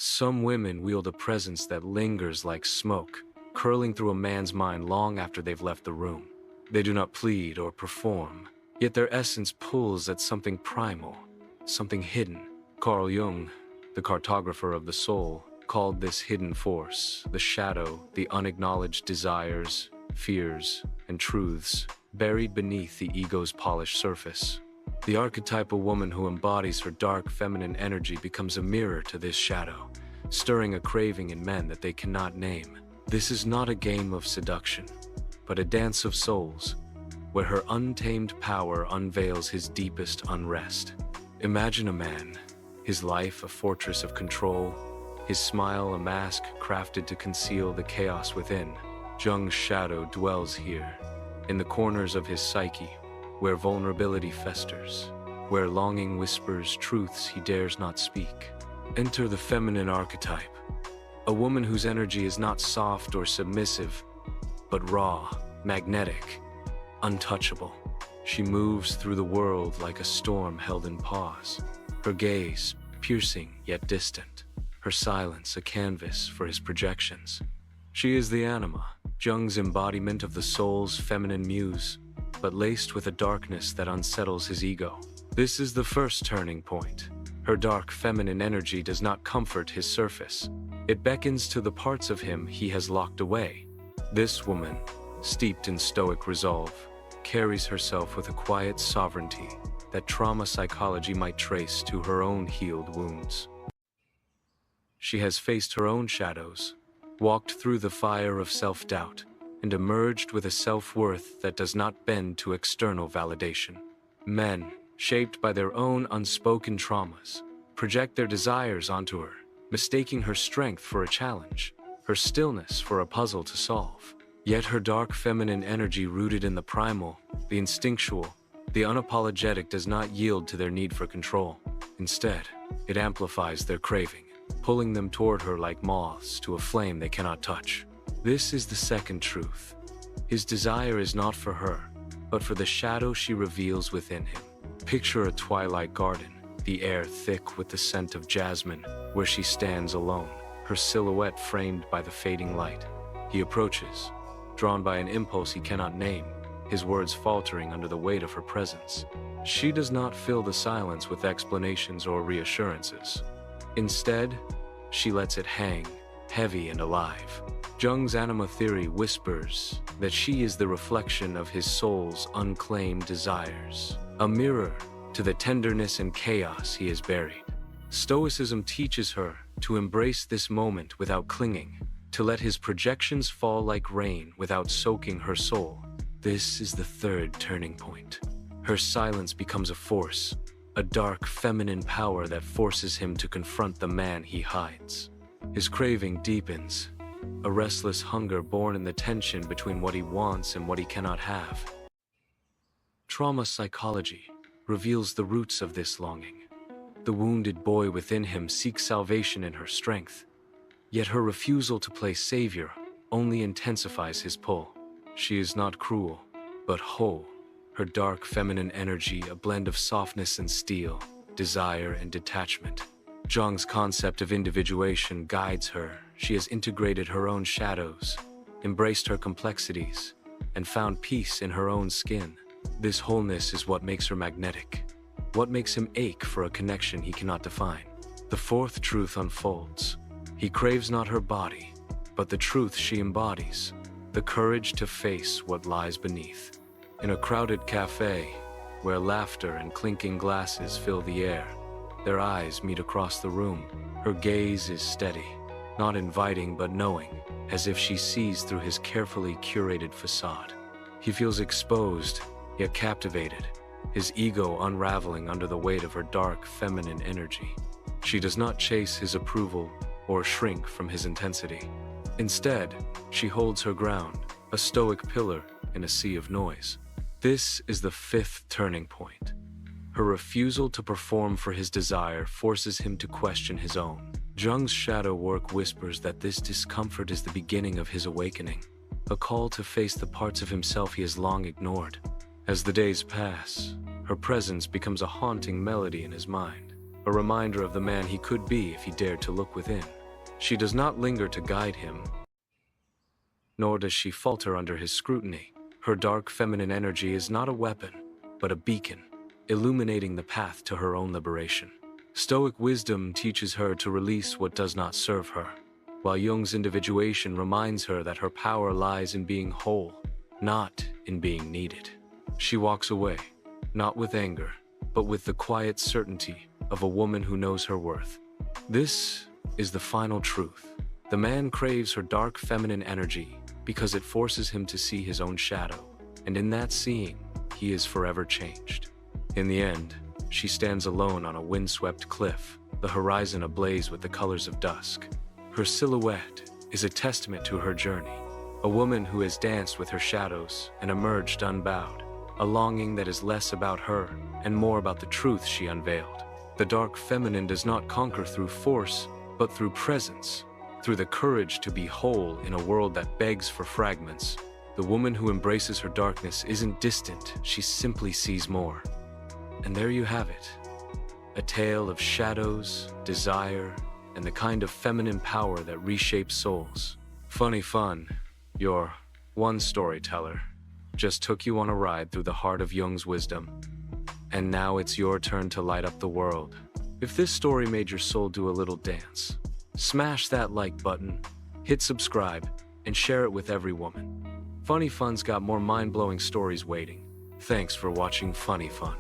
Some women wield a presence that lingers like smoke, curling through a man's mind long after they've left the room. They do not plead or perform, yet their essence pulls at something primal, something hidden. Carl Jung, the cartographer of the soul, called this hidden force the shadow, the unacknowledged desires, fears, and truths buried beneath the ego's polished surface. The archetypal woman who embodies her dark feminine energy becomes a mirror to this shadow, stirring a craving in men that they cannot name. This is not a game of seduction, but a dance of souls, where her untamed power unveils his deepest unrest. Imagine a man, his life a fortress of control, his smile a mask crafted to conceal the chaos within. Jung's shadow dwells here, in the corners of his psyche, where vulnerability festers, where longing whispers truths he dares not speak. Enter the feminine archetype, a woman whose energy is not soft or submissive, but raw, magnetic, untouchable. She moves through the world like a storm held in pause, her gaze piercing yet distant, her silence a canvas for his projections. She is the anima, Jung's embodiment of the soul's feminine muse, but laced with a darkness that unsettles his ego. This is the first turning point. Her dark feminine energy does not comfort his surface. It beckons to the parts of him he has locked away. This woman, steeped in stoic resolve, carries herself with a quiet sovereignty that trauma psychology might trace to her own healed wounds. She has faced her own shadows, walked through the fire of self-doubt, and emerged with a self-worth that does not bend to external validation. Men, shaped by their own unspoken traumas, project their desires onto her, mistaking her strength for a challenge, her stillness for a puzzle to solve. Yet her dark feminine energy rooted in the primal, the instinctual, the unapologetic does not yield to their need for control. Instead, it amplifies their craving, pulling them toward her like moths to a flame they cannot touch. This is the second truth. His desire is not for her, but for the shadow she reveals within him. Picture a twilight garden, the air thick with the scent of jasmine, where she stands alone, her silhouette framed by the fading light. He approaches, drawn by an impulse he cannot name, his words faltering under the weight of her presence. She does not fill the silence with explanations or reassurances. Instead, she lets it hang, heavy and alive. Jung's anima theory whispers that she is the reflection of his soul's unclaimed desires, a mirror to the tenderness and chaos he has buried. Stoicism teaches her to embrace this moment without clinging, to let his projections fall like rain without soaking her soul. This is the third turning point. Her silence becomes a force, a dark feminine power that forces him to confront the man he hides. His craving deepens, a restless hunger born in the tension between what he wants and what he cannot have. Trauma psychology reveals the roots of this longing. The wounded boy within him seeks salvation in her strength, yet her refusal to play savior only intensifies his pull. She is not cruel, but whole. Her dark feminine energy, a blend of softness and steel, desire and detachment. Jung's concept of individuation guides her. She has integrated her own shadows, embraced her complexities, and found peace in her own skin. This wholeness is what makes her magnetic, what makes him ache for a connection he cannot define. The fourth truth unfolds. He craves not her body, but the truth she embodies, the courage to face what lies beneath. In a crowded cafe, where laughter and clinking glasses fill the air, their eyes meet across the room. Her gaze is steady, not inviting but knowing, as if she sees through his carefully curated facade. He feels exposed, yet captivated, his ego unraveling under the weight of her dark feminine energy. She does not chase his approval or shrink from his intensity. Instead, she holds her ground, a stoic pillar in a sea of noise. This is the fifth turning point. Her refusal to perform for his desire forces him to question his own. Jung's shadow work whispers that this discomfort is the beginning of his awakening, a call to face the parts of himself he has long ignored. As the days pass, her presence becomes a haunting melody in his mind, a reminder of the man he could be if he dared to look within. She does not linger to guide him, nor does she falter under his scrutiny. Her dark feminine energy is not a weapon, but a beacon, illuminating the path to her own liberation. Stoic wisdom teaches her to release what does not serve her, while Jung's individuation reminds her that her power lies in being whole, not in being needed. She walks away, not with anger, but with the quiet certainty of a woman who knows her worth. This is the final truth. The man craves her dark feminine energy because it forces him to see his own shadow, and in that seeing, he is forever changed. In the end, she stands alone on a windswept cliff, the horizon ablaze with the colors of dusk. Her silhouette is a testament to her journey, a woman who has danced with her shadows and emerged unbowed, a longing that is less about her and more about the truth she unveiled. The dark feminine does not conquer through force, but through presence, through the courage to be whole in a world that begs for fragments. The woman who embraces her darkness isn't distant, she simply sees more. And there you have it, a tale of shadows, desire, and the kind of feminine power that reshapes souls. FunnyFun, your one storyteller, just took you on a ride through the heart of Jung's wisdom. And now it's your turn to light up the world. If this story made your soul do a little dance, smash that like button, hit subscribe, and share it with every woman. FunnyFun's got more mind-blowing stories waiting. Thanks for watching FunnyFun.